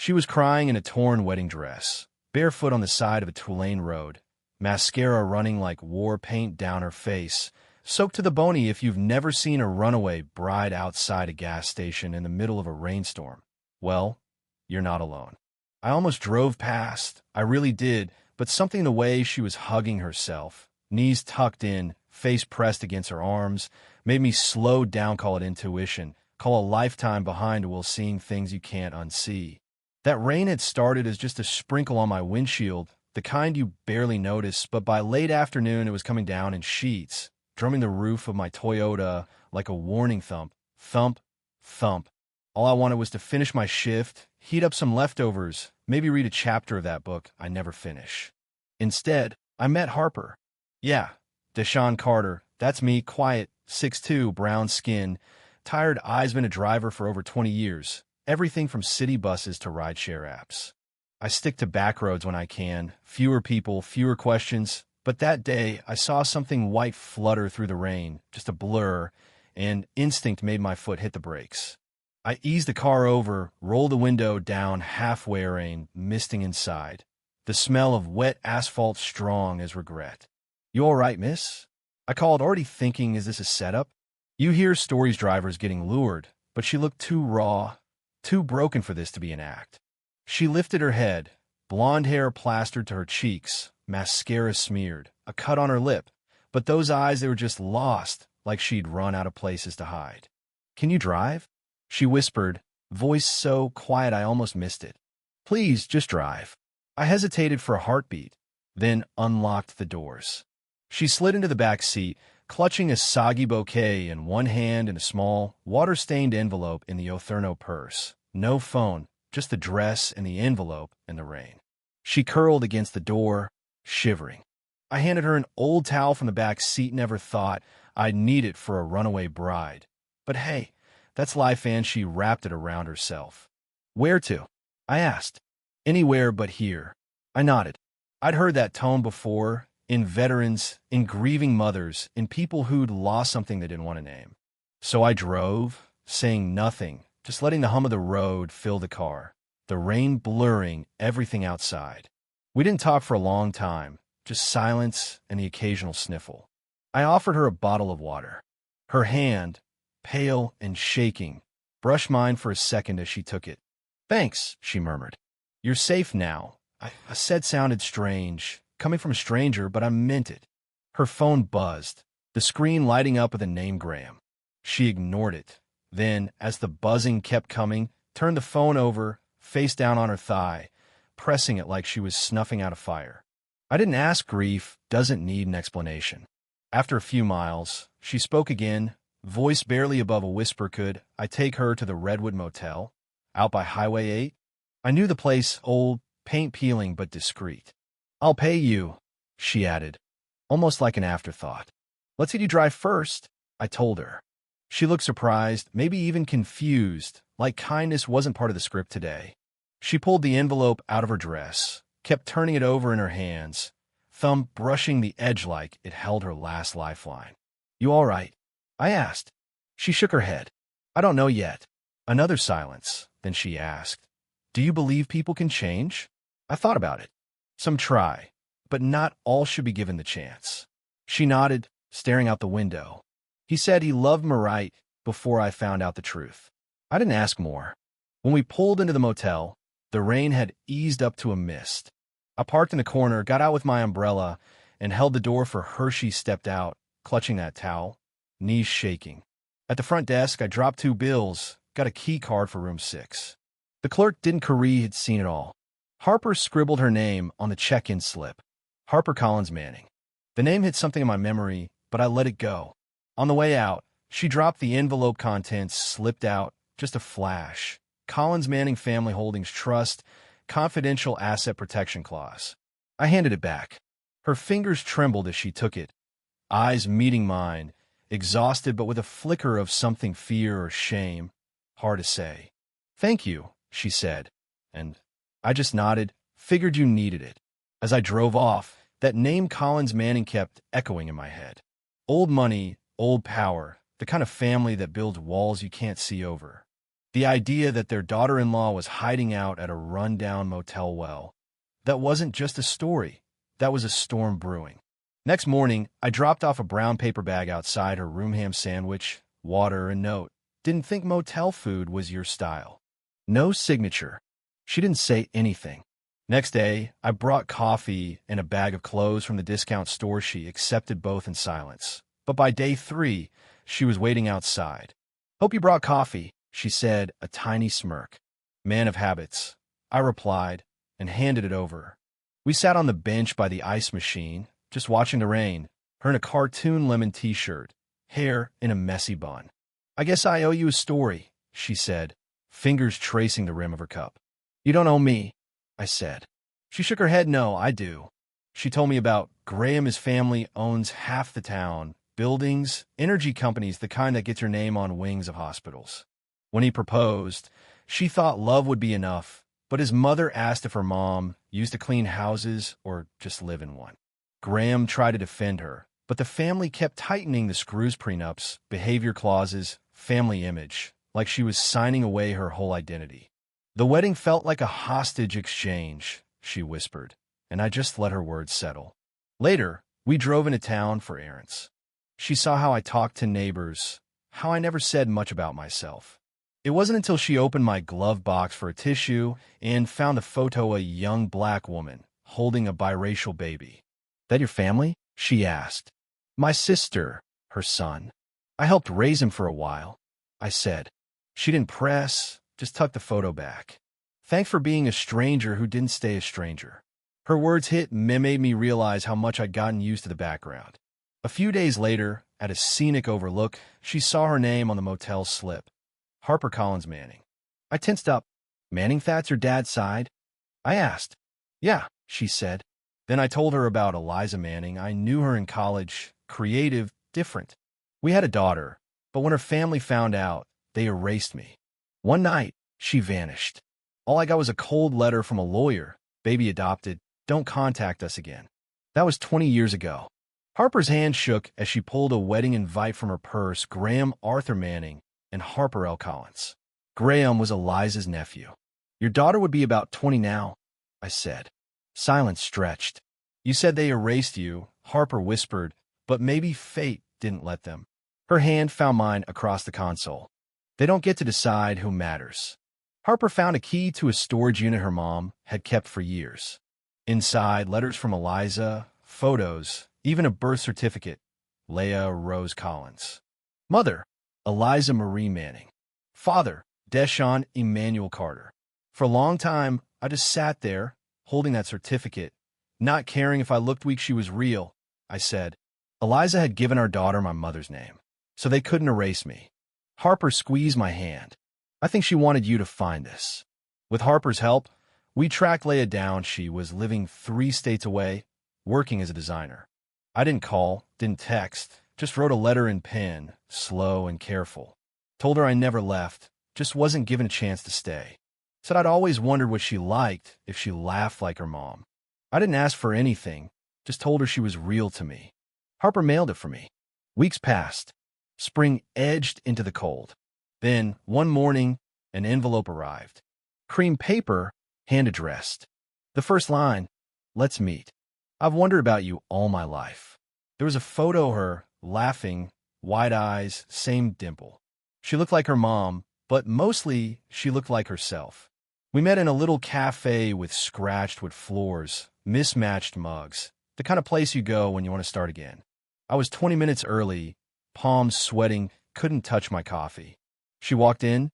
She was crying in a torn wedding dress, barefoot on the side of a two-lane road, mascara running like war paint down her face, soaked to the bony if you've never seen a runaway bride outside a gas station in the middle of a rainstorm. Well, you're not alone. I almost drove past, I really did, but something in the way she was hugging herself, knees tucked in, face pressed against her arms, made me slow down. Call it intuition, call a lifetime behind while seeing things you can't unsee. That rain had started as just a sprinkle on my windshield, the kind you barely notice, but by late afternoon it was coming down in sheets, drumming the roof of my Toyota like a warning thump, thump, thump. All I wanted was to finish my shift, heat up some leftovers, maybe read a chapter of that book I never finish. Instead, I met Harper. Yeah, Deshaun Carter, that's me, quiet, 6'2", brown skin, tired eyes, been a driver for over 20 years, everything from city buses to rideshare apps. I stick to back roads when I can, fewer people, fewer questions, but that day I saw something white flutter through the rain, just a blur, and instinct made my foot hit the brakes. I eased the car over, rolled the window down halfway, rain misting inside, the smell of wet asphalt strong as regret. "You all right, miss?" I called, already thinking, is this a setup? You hear stories drivers getting lured, but she looked too raw, too broken for this to be an act. She lifted her head, blonde hair plastered to her cheeks, mascara smeared, a cut on her lip, but those eyes, they were just lost, like she'd run out of places to hide. "Can you drive?" she whispered, voice so quiet I almost missed it. "Please, just drive." I hesitated for a heartbeat, then unlocked the doors. She slid into the back seat, clutching a soggy bouquet in one hand and a small, water-stained envelope in the Otherno purse. No phone, just the dress and the envelope in the rain. She curled against the door, shivering. I handed her an old towel from the back seat, never thought I'd need it for a runaway bride. But hey, that's life, and she wrapped it around herself. "Where to?" I asked. "Anywhere but here." I nodded. I'd heard that tone before, in veterans, in grieving mothers, in people who'd lost something they didn't want to name. So I drove, saying nothing, just letting the hum of the road fill the car, the rain blurring everything outside. We didn't talk for a long time, just silence and the occasional sniffle. I offered her a bottle of water. Her hand, pale and shaking, brushed mine for a second as she took it. "Thanks," she murmured. "You're safe now." I said sounded strange, coming from a stranger, but I meant it. Her phone buzzed, the screen lighting up with a name, Graham. She ignored it. Then, as the buzzing kept coming, turned the phone over, face down on her thigh, pressing it like she was snuffing out a fire. I didn't ask. Grief doesn't need an explanation. After a few miles, she spoke again, voice barely above a whisper. "Could I take her to the Redwood Motel, out by Highway 8? I knew the place, old, paint peeling but discreet." "I'll pay you," she added, almost like an afterthought. "Let's see you drive first," I told her. She looked surprised, maybe even confused, like kindness wasn't part of the script today. She pulled the envelope out of her dress, kept turning it over in her hands, thumb brushing the edge like it held her last lifeline. "You all right?" I asked. She shook her head. "I don't know yet." Another silence. Then she asked, "Do you believe people can change?" I thought about it. Some try, but not all should be given the chance. She nodded, staring out the window. "He said he loved Mariah before I found out the truth." I didn't ask more. When we pulled into the motel, the rain had eased up to a mist. I parked in the corner, got out with my umbrella, and held the door for her. She stepped out, clutching that towel, knees shaking. At the front desk, I dropped 2 bills, got a key card for room 6. The clerk didn't Curry had seen it all. Harper scribbled her name on the check-in slip. Harper Collins Manning. The name hit something in my memory, but I let it go. On the way out, she dropped the envelope, contents slipped out, just a flash. Collins Manning Family Holdings Trust, confidential asset protection clause. I handed it back. Her fingers trembled as she took it, eyes meeting mine, exhausted but with a flicker of something, fear or shame. Hard to say. "Thank you," she said, and I just nodded, figured you needed it. As I drove off, that name Collins Manning kept echoing in my head. Old money, old power, the kind of family that builds walls you can't see over. The idea that their daughter-in-law was hiding out at a run-down motel well. That wasn't just a story. That was a storm brewing. Next morning, I dropped off a brown paper bag outside her room, ham sandwich, water, and note. Didn't think motel food was your style. No signature. She didn't say anything. Next day, I brought coffee and a bag of clothes from the discount store. She accepted both in silence. But by day 3, she was waiting outside. "Hope you brought coffee," she said, a tiny smirk. "Man of habits," I replied, and handed it over. We sat on the bench by the ice machine, just watching the rain, her in a cartoon lemon t-shirt, hair in a messy bun. "I guess I owe you a story," she said, fingers tracing the rim of her cup. "You don't owe me," I said. She shook her head. "No, I do." She told me about Graham. His family owns half the town, buildings, energy companies, the kind that gets your name on wings of hospitals. When he proposed, she thought love would be enough, but his mother asked if her mom used to clean houses or just live in one. Graham tried to defend her, but the family kept tightening the screws: prenups, behavior clauses, family image, like she was signing away her whole identity. "The wedding felt like a hostage exchange," she whispered, and I just let her words settle. Later, we drove into town for errands. She saw how I talked to neighbors, how I never said much about myself. It wasn't until she opened my glove box for a tissue and found a photo of a young black woman holding a biracial baby. "That your family?" she asked. "My sister, her son. I helped raise him for a while," I said. She didn't press, just tucked the photo back. "Thanks for being a stranger who didn't stay a stranger." Her words hit me, made me realize how much I'd gotten used to the background. A few days later, at a scenic overlook, she saw her name on the motel slip. Harper Collins Manning. I tensed up. "Manning, that's your dad's side?" I asked. "Yeah," she said. Then I told her about Eliza Manning. I knew her in college, creative, different. We had a daughter, but when her family found out, they erased me. One night, she vanished. All I got was a cold letter from a lawyer. "Baby adopted. Don't contact us again." That was 20 years ago. Harper's hand shook as she pulled a wedding invite from her purse. Graham Arthur Manning and Harper L. Collins. Graham was Eliza's nephew. "Your daughter would be about 20 now," I said. Silence stretched. "You said they erased you," Harper whispered, "but maybe fate didn't let them." Her hand found mine across the console. "They don't get to decide who matters." Harper found a key to a storage unit her mom had kept for years. Inside, letters from Eliza, photos, even a birth certificate. Leah Rose Collins. Mother, Eliza Marie Manning. Father, Deshaun Emmanuel Carter. For a long time, I just sat there, holding that certificate, not caring if I looked weak. She was real, I said. Eliza had given our daughter my mother's name, so they couldn't erase me. Harper squeezed my hand. "I think she wanted you to find this." With Harper's help, we tracked Leah down. She was living 3 states away, working as a designer. I didn't call, didn't text, just wrote a letter in pen, slow and careful. Told her I never left, just wasn't given a chance to stay. Said I'd always wondered what she liked, if she laughed like her mom. I didn't ask for anything, just told her she was real to me. Harper mailed it for me. Weeks passed. Spring edged into the cold. Then, one morning, an envelope arrived. Cream paper, hand-addressed. The first line, "Let's meet. I've wondered about you all my life." There was a photo of her, laughing, wide eyes, same dimple. She looked like her mom, but mostly she looked like herself. We met in a little cafe with scratched wood floors, mismatched mugs, the kind of place you go when you want to start again. I was 20 minutes early, palms sweating, couldn't touch my coffee. She walked in,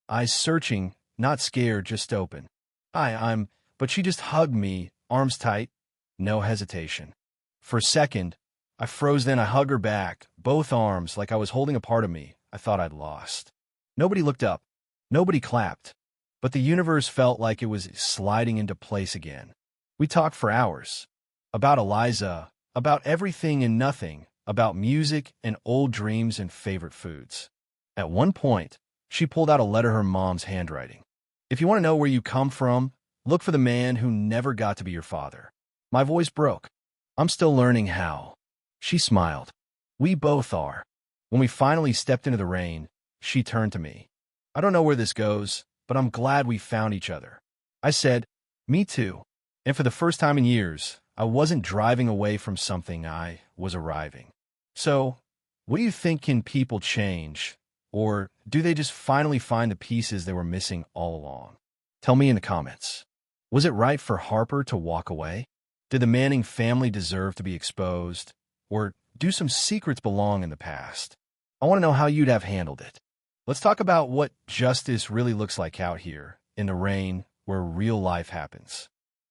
eyes searching, not scared, just open. "Hi, but she just hugged me, arms tight, no hesitation. For a second, I froze, then I hugged her back, both arms, like I was holding a part of me I thought I'd lost. Nobody looked up. Nobody clapped. But the universe felt like it was sliding into place again. We talked for hours. About Eliza, about everything and nothing, about music and old dreams and favorite foods. At one point, she pulled out a letter her mom's handwriting. "If you want to know where you come from, look for the man who never got to be your father." My voice broke. "I'm still learning how." She smiled. "We both are." When we finally stepped into the rain, she turned to me. I don't know where this goes, but I'm glad we found each other. I said, me too. And for the first time in years, I wasn't driving away from something, I was arriving. So, what do you think? Can people change? Or do they just finally find the pieces they were missing all along? Tell me in the comments. Was it right for Harper to walk away? Did the Manning family deserve to be exposed? Or do some secrets belong in the past? I want to know how you'd have handled it. Let's talk about what justice really looks like out here, in the rain, where real life happens.